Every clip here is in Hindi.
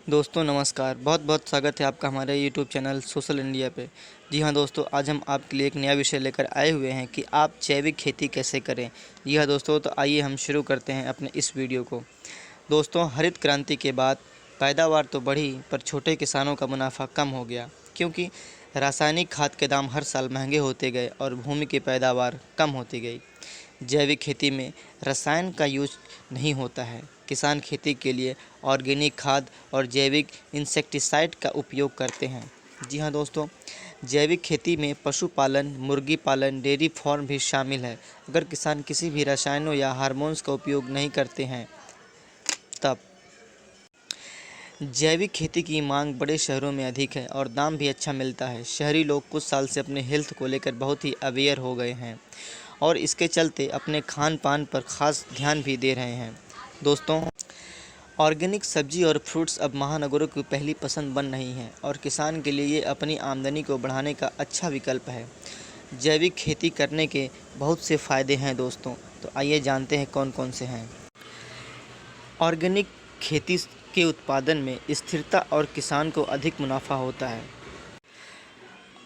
दोस्तों नमस्कार। बहुत बहुत स्वागत है आपका हमारे यूट्यूब चैनल सोशल इंडिया पे। जी हाँ दोस्तों, आज हम आपके लिए एक नया विषय लेकर आए हुए हैं कि आप जैविक खेती कैसे करें। जी हाँ दोस्तों, तो आइए हम शुरू करते हैं अपने इस वीडियो को। दोस्तों, हरित क्रांति के बाद पैदावार तो बढ़ी पर छोटे किसानों का मुनाफा कम हो गया, क्योंकि रासायनिक खाद के दाम हर साल महंगे होते गए और भूमि की पैदावार कम होती गई। जैविक खेती में रसायन का यूज नहीं होता है। किसान खेती के लिए ऑर्गेनिक खाद और जैविक इंसेक्टिसाइड का उपयोग करते हैं। जी हाँ दोस्तों, जैविक खेती में पशुपालन, मुर्गी पालन, डेयरी फार्म भी शामिल है। अगर किसान किसी भी रसायनों या हार्मोन्स का उपयोग नहीं करते हैं तब। जैविक खेती की मांग बड़े शहरों में अधिक है और दाम भी अच्छा मिलता है। शहरी लोग कुछ साल से अपने हेल्थ को लेकर बहुत ही अवेयर हो गए हैं और इसके चलते अपने खान पान पर खास ध्यान भी दे रहे हैं। दोस्तों, ऑर्गेनिक सब्जी और फ्रूट्स अब महानगरों की पहली पसंद बन रही हैं और किसान के लिए ये अपनी आमदनी को बढ़ाने का अच्छा विकल्प है। जैविक खेती करने के बहुत से फ़ायदे हैं दोस्तों, तो आइए जानते हैं कौन कौन से हैं। ऑर्गेनिक खेती के उत्पादन में स्थिरता और किसान को अधिक मुनाफा होता है।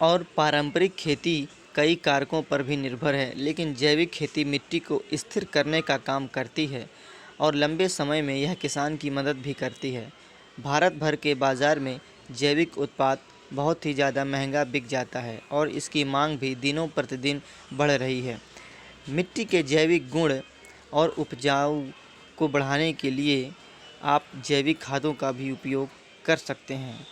और पारंपरिक खेती कई कारकों पर भी निर्भर है, लेकिन जैविक खेती मिट्टी को स्थिर करने का काम करती है और लंबे समय में यह किसान की मदद भी करती है। भारत भर के बाज़ार में जैविक उत्पाद बहुत ही ज़्यादा महंगा बिक जाता है और इसकी मांग भी दिनों प्रतिदिन बढ़ रही है। मिट्टी के जैविक गुण और उपजाऊ को बढ़ाने के लिए आप जैविक खादों का भी उपयोग कर सकते हैं।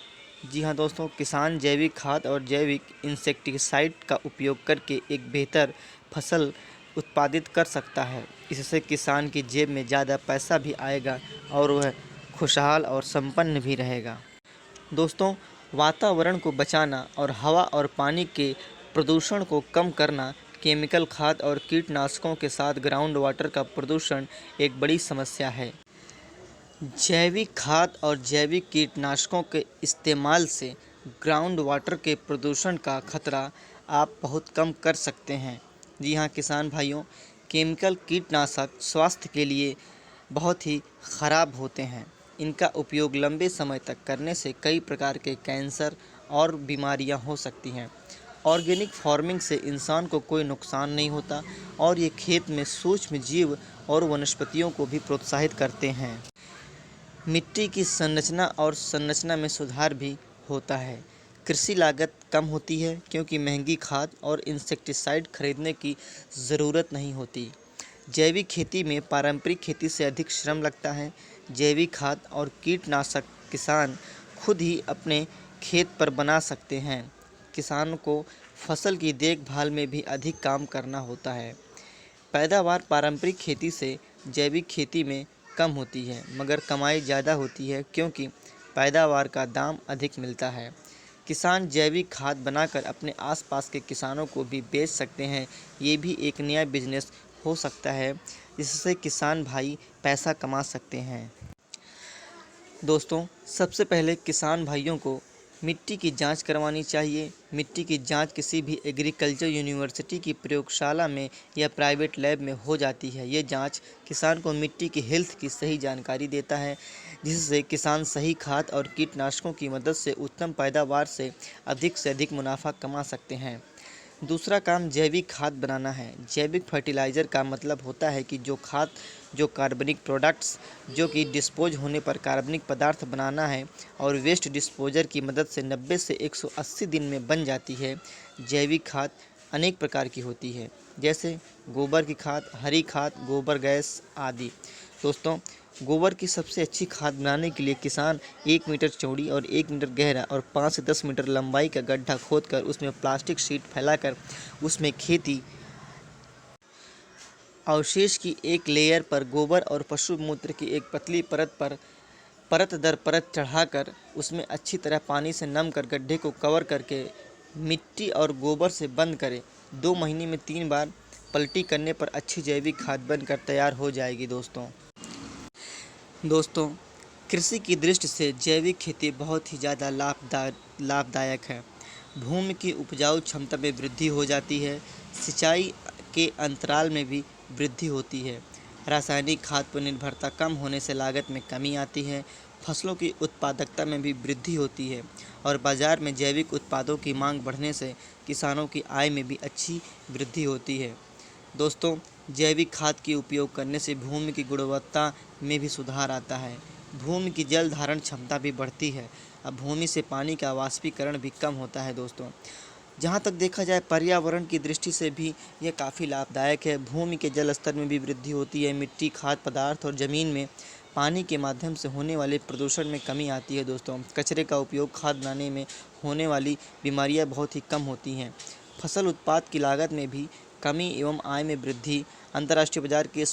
जी हाँ दोस्तों, किसान जैविक खाद और जैविक इंसेक्टिसाइड का उपयोग करके एक बेहतर फसल उत्पादित कर सकता है। इससे किसान की जेब में ज़्यादा पैसा भी आएगा और वह खुशहाल और संपन्न भी रहेगा। दोस्तों, वातावरण को बचाना और हवा और पानी के प्रदूषण को कम करना। केमिकल खाद और कीटनाशकों के साथ ग्राउंड वाटर का प्रदूषण एक बड़ी समस्या है। जैविक खाद और जैविक कीटनाशकों के इस्तेमाल से ग्राउंड वाटर के प्रदूषण का खतरा आप बहुत कम कर सकते हैं। जी हाँ किसान भाइयों, केमिकल कीटनाशक स्वास्थ्य के लिए बहुत ही ख़राब होते हैं। इनका उपयोग लंबे समय तक करने से कई प्रकार के कैंसर और बीमारियां हो सकती हैं। ऑर्गेनिक फार्मिंग से इंसान को कोई नुकसान नहीं होता और ये खेत में सूक्ष्म जीव और वनस्पतियों को भी प्रोत्साहित करते हैं। मिट्टी की संरचना में सुधार भी होता है। कृषि लागत कम होती है क्योंकि महंगी खाद और इंसेक्टिसाइड खरीदने की ज़रूरत नहीं होती। जैविक खेती में पारंपरिक खेती से अधिक श्रम लगता है। जैविक खाद और कीटनाशक किसान खुद ही अपने खेत पर बना सकते हैं। किसान को फसल की देखभाल में भी अधिक काम करना होता है। पैदावार पारंपरिक खेती से जैविक खेती में कम होती है, मगर कमाई ज़्यादा होती है क्योंकि पैदावार का दाम अधिक मिलता है। किसान जैविक खाद बनाकर अपने आसपास के किसानों को भी बेच सकते हैं। ये भी एक नया बिजनेस हो सकता है जिससे किसान भाई पैसा कमा सकते हैं। दोस्तों, सबसे पहले किसान भाइयों को मिट्टी की जांच करवानी चाहिए। मिट्टी की जांच किसी भी एग्रीकल्चर यूनिवर्सिटी की प्रयोगशाला में या प्राइवेट लैब में हो जाती है। ये जांच किसान को मिट्टी की हेल्थ की सही जानकारी देता है, जिससे किसान सही खाद और कीटनाशकों की मदद से उत्तम पैदावार से अधिक मुनाफा कमा सकते हैं। दूसरा काम जैविक खाद बनाना है। जैविक फर्टिलाइज़र का मतलब होता है कि जो कार्बनिक प्रोडक्ट्स जो कि डिस्पोज होने पर कार्बनिक पदार्थ बनाना है और वेस्ट डिस्पोजर की मदद से 90 से 180 दिन में बन जाती है। जैविक खाद अनेक प्रकार की होती है, जैसे गोबर की खाद, हरी खाद, गोबर गैस आदि। दोस्तों, गोबर की सबसे अच्छी खाद बनाने के लिए किसान 1 मीटर चौड़ी और 1 मीटर गहरा और 5 से 10 मीटर लंबाई का गड्ढा खोदकर उसमें प्लास्टिक शीट फैलाकर उसमें खेती अवशेष की एक लेयर पर गोबर और पशु मूत्र की एक पतली परत दर परत चढ़ाकर उसमें अच्छी तरह पानी से नम कर गड्ढे को कवर करके मिट्टी और गोबर से बंद करें। 2 महीने में 3 बार पलटी करने पर अच्छी जैविक खाद बनकर तैयार हो जाएगी। दोस्तों, कृषि की दृष्टि से जैविक खेती बहुत ही ज़्यादा लाभदायक है। भूमि की उपजाऊ क्षमता में वृद्धि हो जाती है। सिंचाई के अंतराल में भी वृद्धि होती है। रासायनिक खाद पर निर्भरता कम होने से लागत में कमी आती है। फसलों की उत्पादकता में भी वृद्धि होती है और बाज़ार में जैविक उत्पादों की मांग बढ़ने से किसानों की आय में भी अच्छी वृद्धि होती है। दोस्तों, जैविक खाद के उपयोग करने से भूमि की गुणवत्ता में भी सुधार आता है। भूमि की जल धारण क्षमता भी बढ़ती है। अब भूमि से पानी का वाष्पीकरण भी कम होता है दोस्तों। जहाँ तक देखा जाए पर्यावरण की दृष्टि से भी यह काफ़ी लाभदायक है। भूमि के जल स्तर में भी वृद्धि होती है। मिट्टी, खाद्य पदार्थ और ज़मीन में पानी के माध्यम से होने वाले प्रदूषण में कमी आती है दोस्तों। कचरे का उपयोग खाद बनाने में होने वाली बीमारियां बहुत ही कम होती हैं। फसल उत्पाद की लागत में भी कमी एवं आय में वृद्धि। अंतर्राष्ट्रीय बाजार की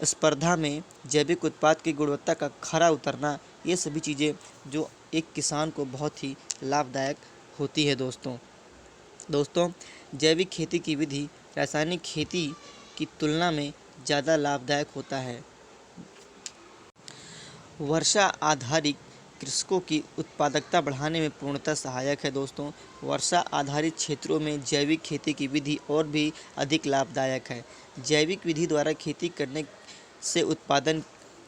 स्पर्धा में जैविक उत्पाद की गुणवत्ता का खरा उतरना, ये सभी चीज़ें जो एक किसान को बहुत ही लाभदायक होती है दोस्तों, जैविक खेती की विधि रासायनिक खेती की तुलना में ज़्यादा लाभदायक होता है। वर्षा आधारित कृषकों की उत्पादकता बढ़ाने में पूर्णतः सहायक है दोस्तों। वर्षा आधारित क्षेत्रों में जैविक खेती की विधि और भी अधिक लाभदायक है। जैविक विधि द्वारा खेती करने से उत्पादन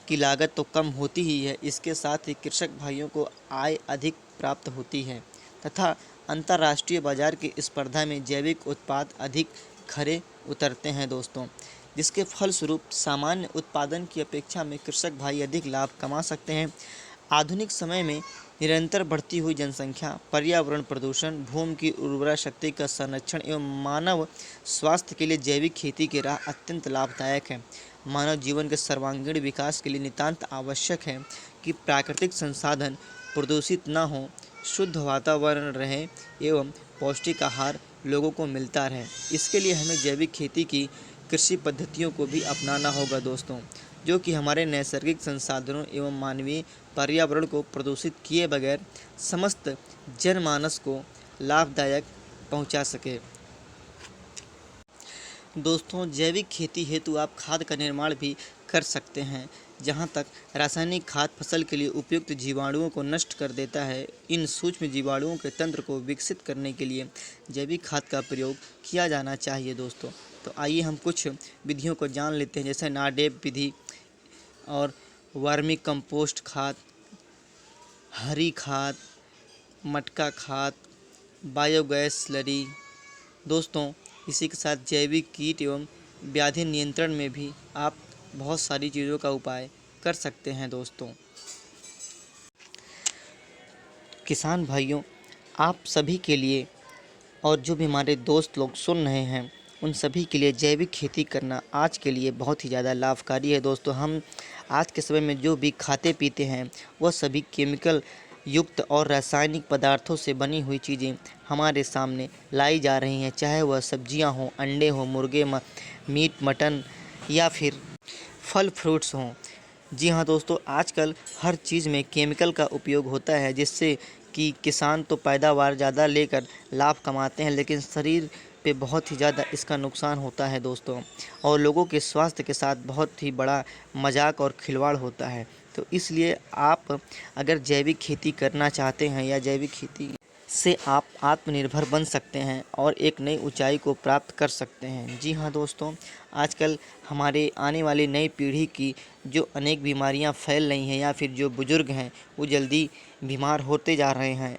की लागत तो कम होती ही है, इसके साथ ही कृषक भाइयों को आय अधिक प्राप्त होती है तथा अंतर्राष्ट्रीय बाजार की स्पर्धा में जैविक उत्पाद अधिक खरे उतरते हैं दोस्तों, जिसके फलस्वरूप सामान्य उत्पादन की अपेक्षा में कृषक भाई अधिक लाभ कमा सकते हैं। आधुनिक समय में निरंतर बढ़ती हुई जनसंख्या, पर्यावरण प्रदूषण, भूमि की उर्वरा शक्ति का संरक्षण एवं मानव स्वास्थ्य के लिए जैविक खेती की राह अत्यंत लाभदायक है। मानव जीवन के सर्वांगीण विकास के लिए नितांत आवश्यक है कि प्राकृतिक संसाधन प्रदूषित न हो, शुद्ध वातावरण रहे एवं पौष्टिक आहार लोगों को मिलता रहे। इसके लिए हमें जैविक खेती की कृषि पद्धतियों को भी अपनाना होगा दोस्तों, जो कि हमारे नैसर्गिक संसाधनों एवं मानवीय पर्यावरण को प्रदूषित किए बगैर समस्त जनमानस को लाभदायक पहुंचा सके। दोस्तों, जैविक खेती हेतु आप खाद का निर्माण भी कर सकते हैं। जहाँ तक रासायनिक खाद फसल के लिए उपयुक्त जीवाणुओं को नष्ट कर देता है, इन सूक्ष्म जीवाणुओं के तंत्र को विकसित करने के लिए जैविक खाद का प्रयोग किया जाना चाहिए दोस्तों। तो आइए हम कुछ विधियों को जान लेते हैं, जैसे नाडेप विधि और वर्मी कंपोस्ट खाद, हरी खाद, मटका खाद, बायोगैस स्लरी। दोस्तों, इसी के साथ जैविक कीट एवं व्याधि नियंत्रण में भी आप बहुत सारी चीज़ों का उपाय कर सकते हैं दोस्तों। किसान भाइयों, आप सभी के लिए और जो भी हमारे दोस्त लोग सुन रहे हैं, उन सभी के लिए जैविक खेती करना आज के लिए बहुत ही ज़्यादा लाभकारी है दोस्तों। हम आज के समय में जो भी खाते पीते हैं, वह सभी केमिकल युक्त और रासायनिक पदार्थों से बनी हुई चीज़ें हमारे सामने लाई जा रही हैं, चाहे वह सब्जियां हों, अंडे हों, मुर्गे, मीट, मटन या फिर फल फ्रूट्स हों। जी हाँ दोस्तों, आजकल हर चीज़ में केमिकल का उपयोग होता है, जिससे कि किसान तो पैदावार ज़्यादा लेकर लाभ कमाते हैं, लेकिन शरीर पे बहुत ही ज़्यादा इसका नुकसान होता है दोस्तों, और लोगों के स्वास्थ्य के साथ बहुत ही बड़ा मजाक और खिलवाड़ होता है। तो इसलिए आप अगर जैविक खेती करना चाहते हैं या जैविक खेती से आप आत्मनिर्भर बन सकते हैं और एक नई ऊंचाई को प्राप्त कर सकते हैं। जी हाँ दोस्तों, आजकल हमारे आने वाली नई पीढ़ी की जो अनेक बीमारियां फैल रही हैं या फिर जो बुज़ुर्ग हैं वो जल्दी बीमार होते जा रहे हैं,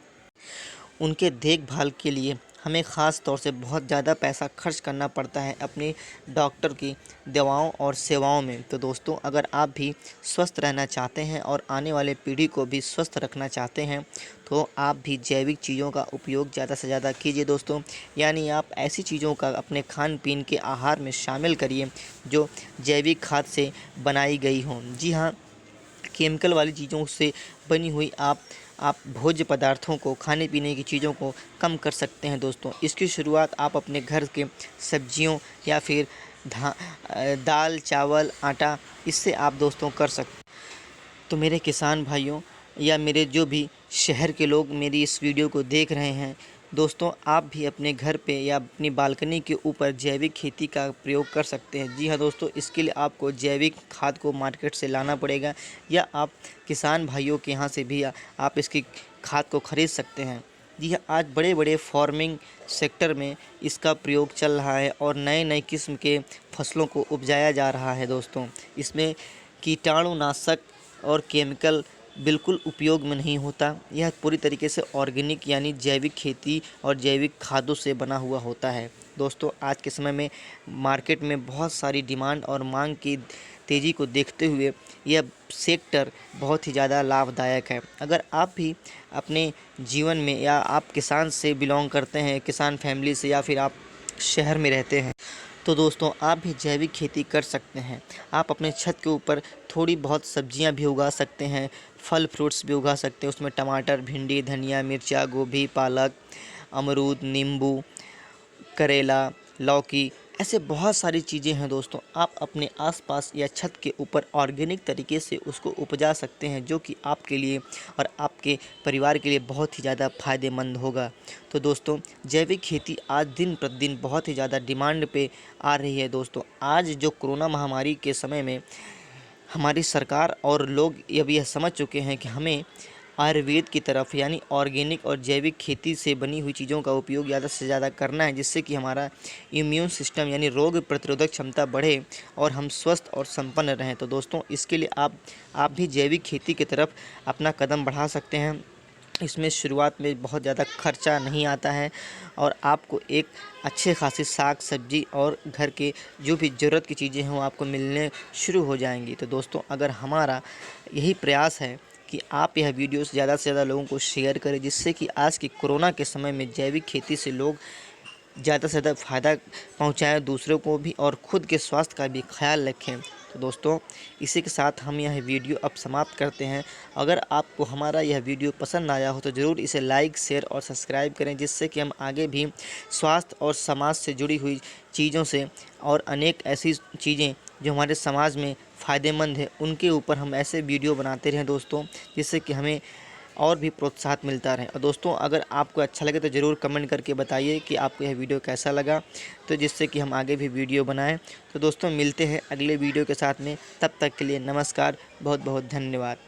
उनके देखभाल के लिए हमें ख़ास तौर से बहुत ज़्यादा पैसा खर्च करना पड़ता है अपने डॉक्टर की दवाओं और सेवाओं में। तो दोस्तों, अगर आप भी स्वस्थ रहना चाहते हैं और आने वाले पीढ़ी को भी स्वस्थ रखना चाहते हैं, तो आप भी जैविक चीज़ों का उपयोग ज़्यादा से ज़्यादा कीजिए दोस्तों। यानी आप ऐसी चीज़ों का अपने खान पीन के आहार में शामिल करिए जो जैविक खाद से बनाई गई हों। जी हाँ, केमिकल वाली चीज़ों से बनी हुई आप भोज्य पदार्थों को, खाने पीने की चीज़ों को कम कर सकते हैं दोस्तों। इसकी शुरुआत आप अपने घर के सब्जियों या फिर दाल, चावल, आटा, इससे आप दोस्तों कर सकते। तो मेरे किसान भाइयों या मेरे जो भी शहर के लोग मेरी इस वीडियो को देख रहे हैं दोस्तों, आप भी अपने घर पे या अपनी बालकनी के ऊपर जैविक खेती का प्रयोग कर सकते हैं। जी हाँ दोस्तों, इसके लिए आपको जैविक खाद को मार्केट से लाना पड़ेगा या आप किसान भाइयों के यहाँ से भी आप इसकी खाद को ख़रीद सकते हैं। जी हाँ, आज बड़े बड़े फार्मिंग सेक्टर में इसका प्रयोग चल रहा है और नए नए किस्म के फसलों को उपजाया जा रहा है दोस्तों। इसमें कीटाणुनाशक और केमिकल बिल्कुल उपयोग में नहीं होता। यह पूरी तरीके से ऑर्गेनिक यानी जैविक खेती और जैविक खादों से बना हुआ होता है। दोस्तों, आज के समय में मार्केट में बहुत सारी डिमांड और मांग की तेज़ी को देखते हुए यह सेक्टर बहुत ही ज़्यादा लाभदायक है। अगर आप भी अपने जीवन में, या आप किसान से बिलोंग करते हैं, किसान फैमिली से, या फिर आप शहर में रहते हैं, तो दोस्तों आप भी जैविक खेती कर सकते हैं। आप अपने छत के ऊपर थोड़ी बहुत सब्जियां भी उगा सकते हैं, फल फ्रूट्स भी उगा सकते हैं। उसमें टमाटर, भिंडी, धनिया, मिर्चा, गोभी, पालक, अमरूद, नींबू, करेला, लौकी, ऐसे बहुत सारी चीज़ें हैं दोस्तों। आप अपने आसपास या छत के ऊपर ऑर्गेनिक तरीके से उसको उपजा सकते हैं, जो कि आपके लिए और आपके परिवार के लिए बहुत ही ज़्यादा फ़ायदेमंद होगा। तो दोस्तों, जैविक खेती आज दिन प्रतिदिन बहुत ही ज़्यादा डिमांड पे आ रही है। दोस्तों, आज जो कोरोना महामारी के समय में हमारी सरकार और लोग अब यह समझ चुके हैं कि हमें आयुर्वेद की तरफ यानी ऑर्गेनिक और जैविक खेती से बनी हुई चीज़ों का उपयोग ज़्यादा से ज़्यादा करना है, जिससे कि हमारा इम्यून सिस्टम यानी रोग प्रतिरोधक क्षमता बढ़े और हम स्वस्थ और संपन्न रहें। तो दोस्तों, इसके लिए आप भी जैविक खेती की तरफ अपना कदम बढ़ा सकते हैं। इसमें शुरुआत में बहुत ज़्यादा खर्चा नहीं आता है और आपको एक अच्छे खासी साग सब्जी और घर के जो भी ज़रूरत की चीज़ें हैं वो आपको मिलने शुरू हो जाएंगी। तो दोस्तों, अगर हमारा यही प्रयास है कि आप यह वीडियोस ज़्यादा से ज़्यादा लोगों को शेयर करें, जिससे कि आज की कोरोना के समय में जैविक खेती से लोग ज़्यादा से ज़्यादा फ़ायदा पहुँचाएँ दूसरों को भी और ख़ुद के स्वास्थ्य का भी ख्याल रखें। तो दोस्तों, इसी के साथ हम यह वीडियो अब समाप्त करते हैं। अगर आपको हमारा यह वीडियो पसंद आया हो तो ज़रूर इसे लाइक, शेयर और सब्सक्राइब करें, जिससे कि हम आगे भी स्वास्थ्य और समाज से जुड़ी हुई चीज़ों से और अनेक ऐसी चीज़ें जो हमारे समाज में फ़ायदेमंद है, उनके ऊपर हम ऐसे वीडियो बनाते रहें दोस्तों, जिससे कि हमें और भी प्रोत्साहन मिलता रहे। और दोस्तों, अगर आपको अच्छा लगे तो ज़रूर कमेंट करके बताइए कि आपको यह वीडियो कैसा लगा, तो जिससे कि हम आगे भी वीडियो बनाएं। तो दोस्तों, मिलते हैं अगले वीडियो के साथ में। तब तक के लिए नमस्कार, बहुत बहुत धन्यवाद।